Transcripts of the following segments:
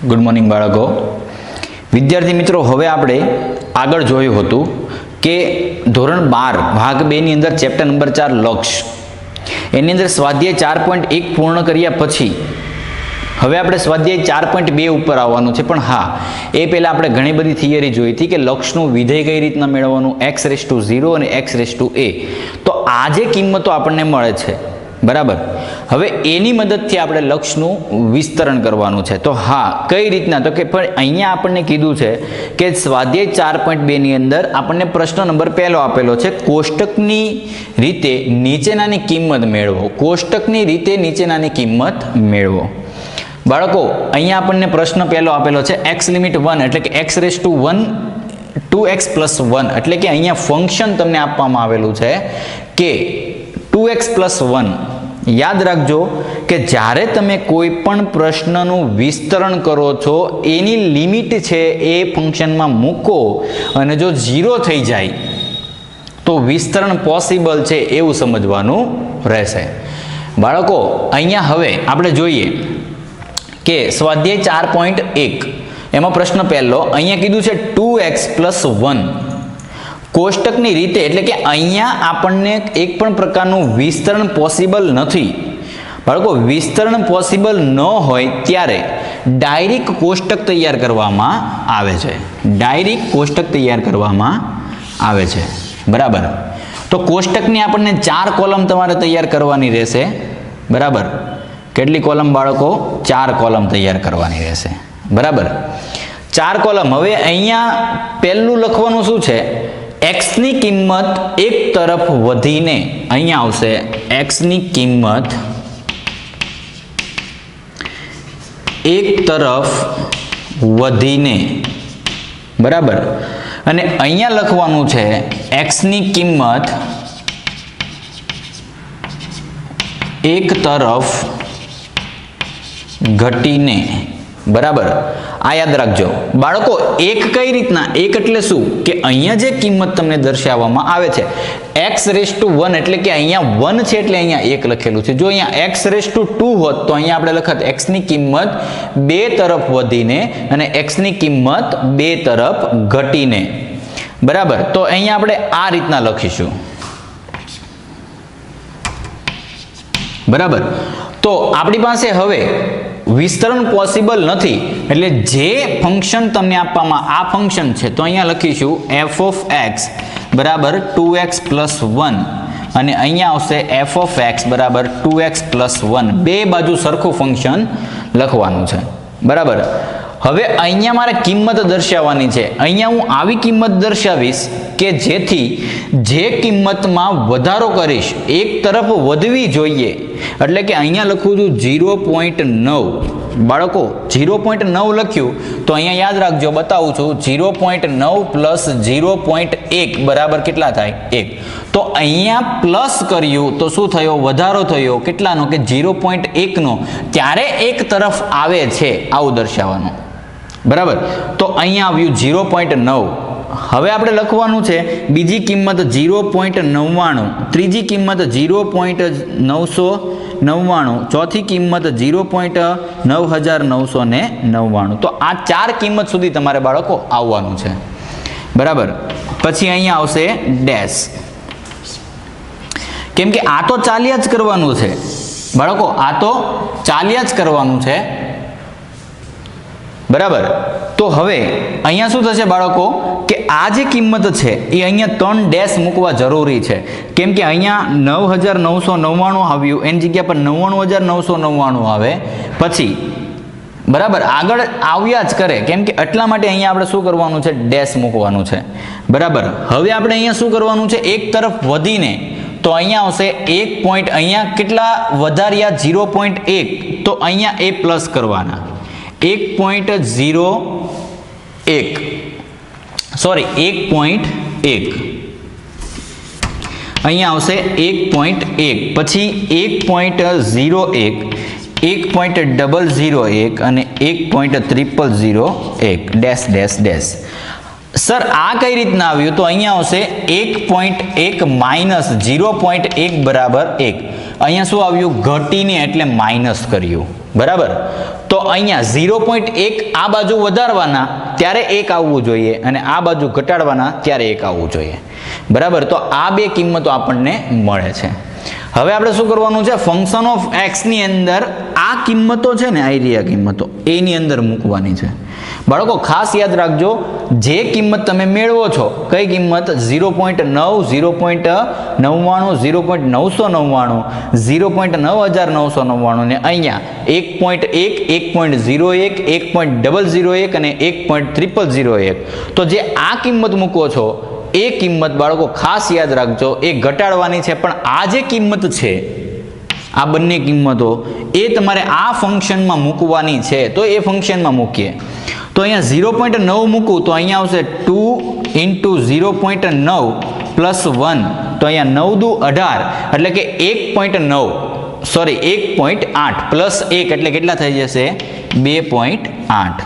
Good morning બાળકો. વિદ્યાર્થી મિત્રો, હવે આપણે આગળ જોયું હતું કે ધોરણ 12 ભાગ 2 ની અંદર ચેપ્ટર નંબર 4 લક્ષ્ય, એની અંદર સ્વાધ્યાય 4.1 પૂર્ણ કર્યા પછી હવે આપણે સ્વાધ્યાય 4.2 ઉપર આવવાનું છે. પણ હા, એ પહેલાં આપણે ઘણી બધી થિયરી જોઈ હતી કે લક્ષનું વિધેય કઈ રીતના મેળવવાનું, x⁻0 અને x⁴a. તો આ જે કિંમતો આપણને મળે છે, બરાબર, હવે એની મદદથી આપણે લક્ષનું વિસ્તરણ કરવાનું છે. તો હા, કઈ રીતના, તો કે પણ અહીંયા આપણને કીધું છે કે સ્વાધ્યાય 4.2 ની અંદર આપણને પ્રશ્ન નંબર 1 આપેલો છે, કોષ્ટકની રીતે નીચેનાની કિંમત મેળવો. કોષ્ટકની રીતે નીચેનાની કિંમત મેળવો. બાળકો, અહીંયા આપણને પ્રશ્ન પહેલો આપેલો છે x લિમિટ 1 એટલે કે x⁻1 2x + 1 એટલે કે અહીંયા ફંક્શન તમને આપવામાં આવેલું છે કે 2x + 1. યાદ રાખજો કે જ્યારે તમે કોઈ પણ પ્રશ્નનું વિસ્તરણ કરો છો, એની લિમિટ છે એ ફંક્શનમાં મૂકો અને જો 0 થઈ જાય તો વિસ્તરણ પોસિબલ છે એવું સમજવાનું રહેશે. બાળકો, અહીંયા હવે આપણે જોઈએ કે સ્વાધ્યાય 4.1 એમાં પ્રશ્ન પહેલો અહીંયા કીધું છે 2x + 1 કોષ્ટકની રીતે, એટલે કે અહીંયા આપણને એક પણ પ્રકારનું વિસ્તરણ પોસિબલ નથી. બાળકો, વિસ્તરણ પોસિબલ ન હોય ત્યારે ડાયરેક્ટ કોષ્ટક તૈયાર કરવામાં આવે છે. ડાયરેક્ટ કોષ્ટક તૈયાર કરવામાં આવે છે, બરાબર. તો કોષ્ટકની આપણને 4 કોલમ તમારે તૈયાર કરવાની રહેશે, બરાબર. કેટલી કોલમ બાળકો? 4 કોલમ તૈયાર કરવાની રહેશે, બરાબર. 4 કોલમ. હવે અહીંયા પહેલું લખવાનું શું છે? x ની કિંમત એક તરફ વધીને અહીંયા આવશે x ની કિંમત એક તરફ વધીને, બરાબર. અને અહીંયા લખવાનું છે x ની કિંમત એક તરફ ઘટીને, બરાબર. આ યાદ રાખજો બાળકો. એક કઈ રીતના? એક એટલે શું કે અહીંયા જે કિંમત તમને દર્શાવવામાં આવે છે x⁻1 એટલે કે અહીંયા 1 છે એટલે અહીંયા 1 લખેલું છે. જો અહીંયા x⁻2 હોત તો અહીંયા આપણે લખત x ની કિંમત 2 તરફ વધીને અને x ની કિંમત 2 તરફ ઘટીને, બરાબર. તો અહીંયા આપણે આ રીતના લખીશું, બરાબર. તો આપણી પાસે હવે વિસ્તરણ પોસિબલ નથી એટલે જે ફંક્શન તમને આપવામાં આ ફંક્શન છે તો અહીંયા લખીશું f(x) બરાબર 2x + 1 અને અહીંયા આવશે f(x) બરાબર 2x + 1. બે બાજુ સરખું ફંક્શન લખવાનું છે, બરાબર. હવે અહીંયા મારે કિંમત દર્શાવવાની છે. અહીંયા હું આવી કિંમત દર્શાવીશ કે જેથી જે કિંમતમાં વધારો કરીશ એક તરફ વધવી જોઈએ. એટલે કે અહીંયા લખું છું 0.9. બાળકો, 0.9 લખ્યું તો અહીંયા યાદ રાખજો, બતાવું છું 0.9 + 0.1 બરાબર કેટલા થાય? 1. તો અહીંયા પ્લસ કર્યું તો શું થયો? વધારો થયો. કેટલાનો? કે 0.1 નો. ત્યારે એક તરફ આવે છે આવું દર્શાવવાનું, બરાબર. તો અહીંયા આવ્યું 0.9. હવે આપણે લખવાનું છે બીજી કિંમત 0.99, ત્રીજી કિંમત 0.999, ચોથી કિંમત 0.9999. તો આ 4 કિંમત સુધી તમારે બાળકો આવવાનું છે, બરાબર. પછી અહીંયા આવશે ડેશ, કેમ કે આ તો ચાલ્યા જ કરવાનું છે બાળકો, આ તો ચાલ્યા જ કરવાનું છે, બરાબર. તો હવે અહીંયા શું થશે બાળકો કે આ જે કિંમત છે એ અહીંયા 3 ડેશ મૂકવા જરૂરી છે. કેમ કે અહીંયા 9999 આવ્યું, એની જગ્યા પર 99999 આવે પછી, બરાબર, આગળ આવ્યા જ કરે. કેમ કે એટલા માટે અહીંયા આપણે શું કરવાનું છે? ડેશ મૂકવાનું છે, બરાબર. હવે આપણે અહીંયા શું કરવાનું છે? એક તરફ વધીને તો અહીંયા આવશે 1 પોઈન્ટ, અહીંયા કેટલા વધાર્યા? 0.1. તો અહીંયા એ પ્લસ કરવાના 1.01, સોરી 1.1. અહીંયા આવશે 1.1, પછી 1.01, 1.001 અને 1.0001 ડેશ ડેશ ડેશ. સર આ કઈ રીતના આવ્યું? તો અહીંયા આવશે 1.1 - 0.1 બરાબર 1. અહીંયા શું આવ્યું? ઘટીને એટલે માઇનસ કર્યું, બરાબર. તો અહીંયા 0.1 આ બાજુ વધારવાના ત્યારે 1 આવવું જોઈએ અને આ બાજુ ઘટાડવાના ત્યારે 1 આવવું જોઈએ, બરાબર. તો આ બે કિંમતો આપણને મળે છે. હવે આપણે શું કરવાનું છે, ફંક્શન ઓફ એક્સ ની અંદર આ કિંમતો છે ને, આ કિંમતો એની અંદર મૂકવાની છે. બાળકો ખાસ યાદ રાખજો, જે કિંમત તમે મેળવો છો, કઈ કિંમત 0.9, 0.99, 0.999, 0.9999 ને અહીંયા 1.1, 1.01, 1.001 અને 1.0001, તો જે આ કિંમત મૂકો છો એ કિંમત બાળકો ખાસ યાદ રાખજો એ ઘટાડવાની છે. પણ આ જે કિંમત છે, આ બંને કિંમતો એ તમારે આ ફંક્શનમાં મૂકવાની છે. તો એ ફંક્શનમાં મૂકીએ તો અહીંયા 0.9 મૂકું તો અહીંયા આવશે 2 into 0.9 plus 1, તો અહીંયા 9 દુ 18 એટલે કે 1.9 સોરી 1.8 પ્લસ 1 એટલે કેટલા થઈ જશે 2.8.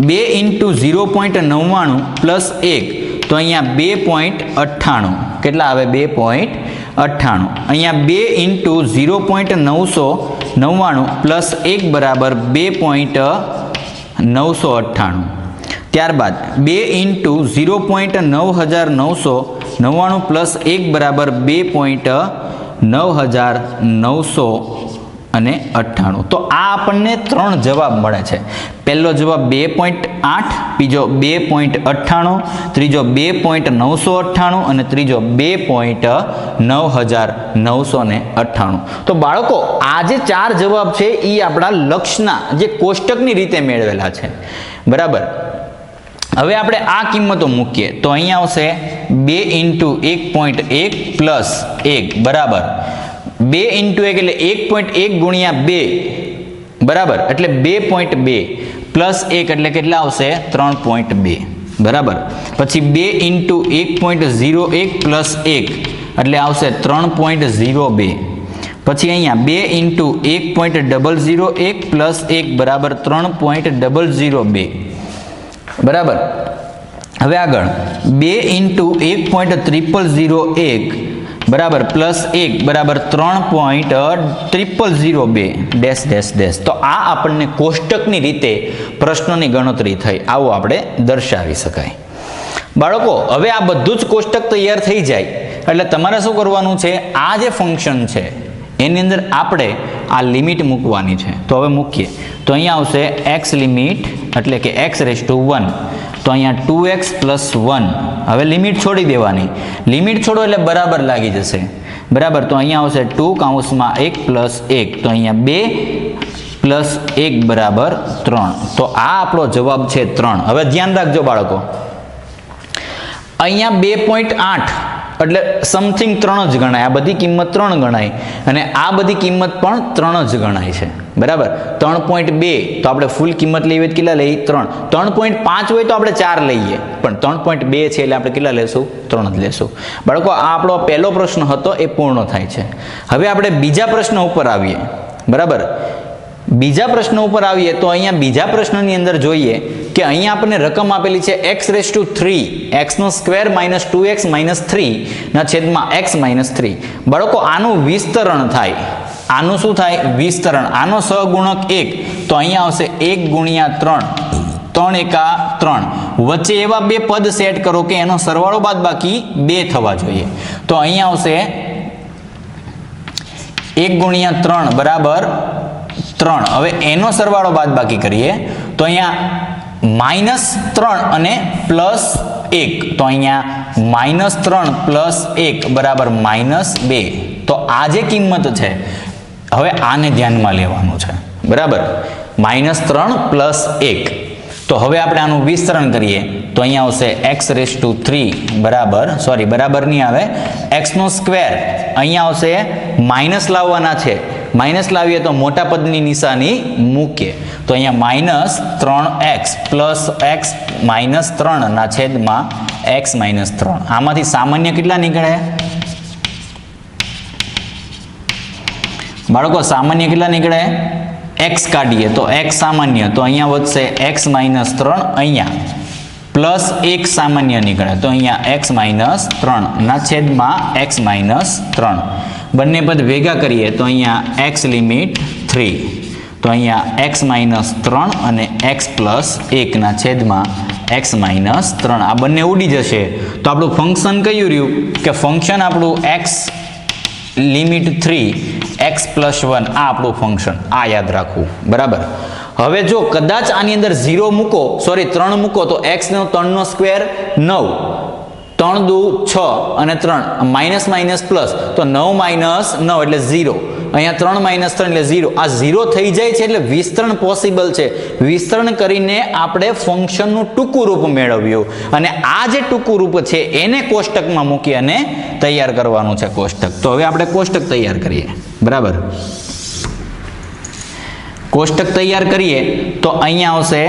2 into 0.99 પ્લસ 1 તો અહીંયા 2.98 કેટલા આવે 2.98. અહીંયા 2 into 0.999 પ્લસ 1 બરાબર 2.998. ત્યારબાદ 2 into 0.9999 પ્લસ 1 બરાબર 2.9998. તો આ આપણને 3 જવાબ મળે છે. પહેલો જવાબ 2.8, બીજો 2.98, ત્રીજો 2.998 અને ત્રીજો 2.9998. તો બાળકો આ જે 4 જવાબ છે એ આપણા લક્ષના જે કોષ્ટકની રીતે મેળવેલા છે, બરાબર. હવે આપણે આ કિંમતો મૂકીએ તો અહીંયા આવશે 2 into 1.1 પ્લસ 1 બરાબર 2 into 1 એટલે 1.1 ગુણ્યા 2 બરાબર એટલે 2.2 પ્લસ 1 એટલે કેટલા આવશે 3.2 બરાબર. પછી 2 into 1.01 પ્લસ 1 એટલે આવશે 3.02. પછી અહીંયા 2 into 1.001 પ્લસ 1 બરાબર 3.002 બરાબર. હવે આગળ 2 into 1.0001 બરાબર પ્લસ 1 બરાબર 3.0002 ડેશ ડેશ ડેશ. તો આ આપણને કોષ્ટકની રીતે પ્રશ્નોની ગણતરી થઈ, આવું આપણે દર્શાવી શકાય. બાળકો હવે આ બધું જ કોષ્ટક તૈયાર થઈ જાય એટલે તમારે શું કરવાનું છે, આ જે ફંક્શન છે એની અંદર આપણે આ લિમિટ મૂકવાની છે. તો હવે મૂકીએ તો અહીંયા આવશે એક્સ લિમિટ એટલે કે x⁻1, તો અહીંયા 2x plus 1. હવે લિમિટ છોડી દેવાની, લિમિટ છોડો એટલે બરાબર લાગી જશે, બરાબર. તો અહીંયા આવશે 2 કૌંસમાં 1 plus 1, તો અહીંયા 2 plus 1 બરાબર 3. તો આ આપણો જવાબ છે 3. હવે ધ્યાન રાખજો બાળકો, અહીંયા 2.8 એટલે સમથિંગ 3 જ ગણાય, આ બધી કિંમત 3 ગણાય અને આ બધી કિંમત પણ 3 જ ગણાય છે, બરાબર. 3.2 તો આપણે ફૂલ કિંમત લઈએ કેટલા લઈએ 3. 3.5 હોય તો આપણે 4 લઈએ, પણ 3.2 છે એટલે આપણે કેટલા લેશું 3 જ લેશું. બાળકો આ આપણો પહેલો પ્રશ્ન હતો એ પૂર્ણ થાય છે. હવે આપણે બીજા પ્રશ્ન ઉપર આવીએ, બરાબર. બીજા પ્રશ્ન ઉપર આવીએ તો અહીંયા બીજા પ્રશ્નની અંદર જોઈએ કે અહીંયા આપણને રકમ આપેલી છે x⁻3 x² - 2x - 3 ના છેદમાં x - 3. બાળકો આનું વિસ્તરણ થાય, આનું શું થાય વિસ્તરણ, આનો સહગુણક 1 તો અહીંયા આવશે 1 ગુણ્યા 3, 3 એકા 3. વચ્ચે એવા બે પદ સેટ કરો કે એનો સરવાળો બાદબાકી 2 થવા જોઈએ. તો અહીંયા આવશે 1 ગુણ્યા 3 બરાબર 3. હવે એનો સરવાળો બાદબાકી કરીએ તો અહીંયા -3 અને +1, તો અહીંયા -3 + 1 બરાબર -2. તો આ જે કિંમત છે હવે આને ધ્યાનમાં લેવાનું છે, બરાબર. -3 + 1. તો હવે આપણે આનું વિસ્તરણ કરીએ તો અહીંયા આવશે x⁻3 બરાબર બરાબર નહીં આવે x². અહીંયા આવશે માઇનસ લાવવાના છે, માઇનસ લાવીએ તો મોટા પદની નિશાની મૂકીએ તો અહીંયા -3x પ્લસ x -3 ના છેદમાં x -3. આમાંથી સામાન્ય કેટલા નીકળે બાળકો, સામાન્ય કેટલા નીકળે x કાઢીએ તો x સામાન્ય, તો અહીંયા વધશે x -3, અહીંયા પ્લસ 1 સામાન્ય નીકળે તો અહીંયા x -3 ના છેદમાં x -3. બંને પદ ભેગા કરીએ તો અહીંયા x લિમિટ 3, તો તો અહીંયા x માઇનસ 3 અને x પ્લસ 1 છેદમાં x માઇનસ 3 આ બંને ઉડી જશે તો આપણું ફંક્શન કયું રહ્યું કે ફંક્શન આપણું x લિમિટ 3 x પ્લસ 1 આ આપણું ફંક્શન આ યાદ રાખવું બરાબર. હવે જો કદાચ આની અંદર 0 મૂકો 3 મૂકો તો x નો 3 નો સ્ક્વેર 9 3 દુ 6 અને 3 માઇનસ માઇનસ પ્લસ તો 9 માઇનસ 9 એટલે 0 અહીંયા 3 માઇનસ 3 એટલે 0 આ 0 થઈ જાય છે એટલે વિસ્તરણ પોસિબલ છે. વિસ્તરણ કરીને આપણે ફંક્શનનું ટૂંકું રૂપ મેળવ્યું અને આ જે ટૂંકું રૂપ છે એને કોષ્ટકમાં મૂકી અને તૈયાર કરવાનું છે કોષ્ટક. તો હવે આપણે કોષ્ટક તૈયાર કરીએ બરાબર. કોષ્ટક તૈયાર કરીએ તો અહીંયા આવશે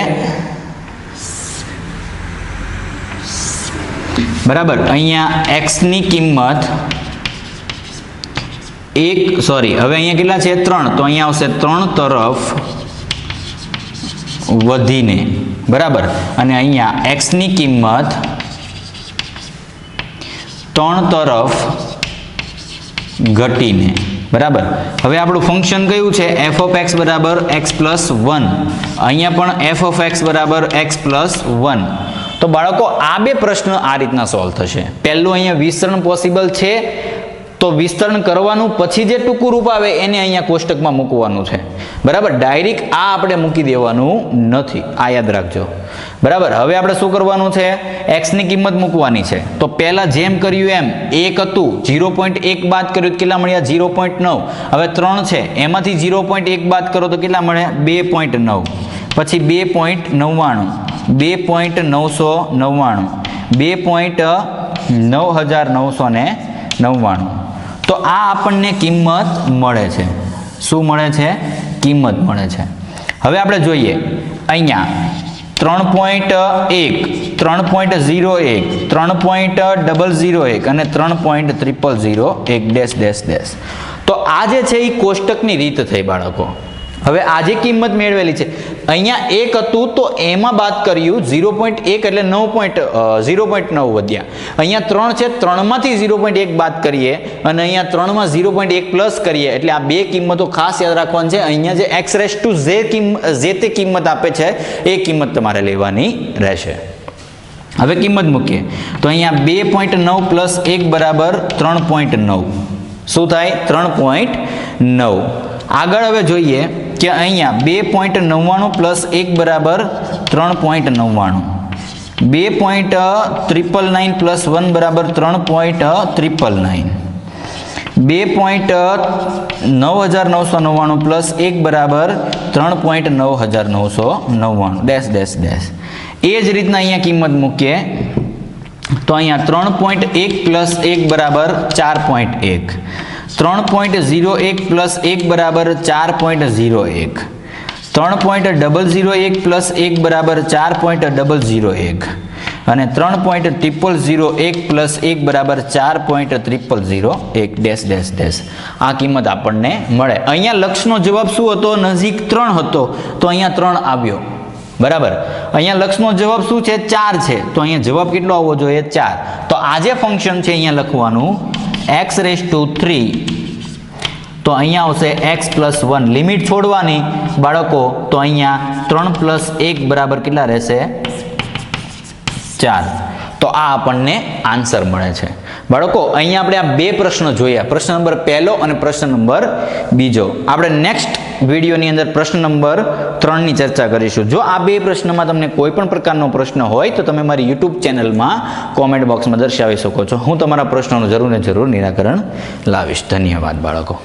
બરાબર. અહીંયા x ની કિંમત હવે અહીંયા કેટલા છે 3 તો અહીંયા આવશે 3 તરફ વધીને બરાબર અને અહીંયા x ની કિંમત 3 તરફ ઘટીને બરાબર. હવે આપણું ફંક્શન કયું છે f of x બરાબર x પ્લસ 1 અહીંયા પણ f of x બરાબર x પ્લસ 1. તો બાળકો આ બે પ્રશ્ન આ રીતના સોલ્વ થશે. પહેલું અહીંયા વિસ્તરણ પોસિબલ છે તો વિસ્તરણ કરવાનું પછી જે ટૂંકું રૂપ આવે એને અહીંયા કોષ્ટકમાં મૂકવાનું છે બરાબર. ડાયરેક્ટ આ આપણે મૂકી દેવાનું નથી આ યાદ રાખજો બરાબર. હવે આપણે શું કરવાનું છે x ની કિંમત મૂકવાની છે તો પહેલા જેમ કર્યું એમ 1 હતું 0.1 બાદ કર્યું તો કેટલા મળ્યા 0.9. હવે 3 છે એમાંથી 0.1 બાદ કરો તો કેટલા મળે 2.9 પછી 2.99 2.999 2.9999 તો આ આપણને કિંમત મળે છે. શું મળે છે કિંમત મળે છે. હવે આપણે જોઈએ અહીંયા 3.1 3.01 3.001 અને 3.001 ડેશ ડેશ ડેશ. તો આ જે છે એ કોષ્ટકની રીત થઈ બાળકો. હવે આ જે કિંમત મેળવેલી છે અહીંયા 1 હતું તો એમાં બાદ કર્યું 0.1 એટલે 0.9 વધ્યા. અહીંયા 3 છે 3 માંથી 0.1 બાદ કરીએ અને અહીંયા 3 માં 0.1 પ્લસ કરીએ એટલે આ બે કિંમતો ખાસ યાદ રાખવાની છે. અહીંયા જે x રેસ ટુ જે તે કિંમત આપે છે એ કિંમત તમારે લેવાની રહેશે. હવે કિંમત મૂકીએ તો અહીંયા 2.9 પ્લસ 1 બરાબર 3.9 શું થાય 3.9. આગળ હવે જોઈએ કે અહીંયા 2.99 પ્લસ 1 બરાબર 3.99 2.999 પ્લસ 1 બરાબર 3.999 2.9999 પ્લસ 1 બરાબર 3.9999 ડેશ ડેશ ડેશ. એ જ રીતના અહીંયા કિંમત મૂકીએ તો અહીંયા 3.1 પ્લસ 1 બરાબર 4.1 3.01 પ્લસ 1 બરાબર 4.01 3.001 પ્લસ 1 બરાબર 4.001 અને 3.001 પ્લસ 1 બરાબર 4.001 ડેશ ડેશ ડેશ. આ કિંમત આપણને મળે. અહીંયા લક્ષનો જવાબ શું હતો નજીક 3 હતો તો અહીંયા 3 આવ્યો બરાબર. અહીંયા લક્ષનો જવાબ શું છે 4 છે તો અહીંયા જવાબ કેટલો આવવો જોઈએ 4. તો આ જે ફંક્શન છે અહીંયા લખવાનું x રેસ ટુ 3 તો અહીંયા આવશે x પ્લસ 1 લિમિટ છોડવાની બાળકો તો અહીંયા 3 પ્લસ 1 બરાબર કેટલા રહેશે 4. તો આ આપણને આન્સર મળે છે બાળકો. અહીંયા આપણે આ બે પ્રશ્નો જોયા પ્રશ્ન નંબર 1 અને પ્રશ્ન નંબર 2. આપણે નેક્સ્ટ વિડીયોની અંદર પ્રશ્ન નંબર 3 ની ચર્ચા કરીશું. જો આ બે પ્રશ્નમાં તમને કોઈ પણ પ્રકારનો પ્રશ્ન હોય તો તમે મારી યુટ્યુબ ચેનલમાં કોમેન્ટ બોક્સમાં દર્શાવી શકો છો. હું તમારા પ્રશ્નોનું જરૂર ને જરૂર નિરાકરણ લાવીશ. ધન્યવાદ બાળકો.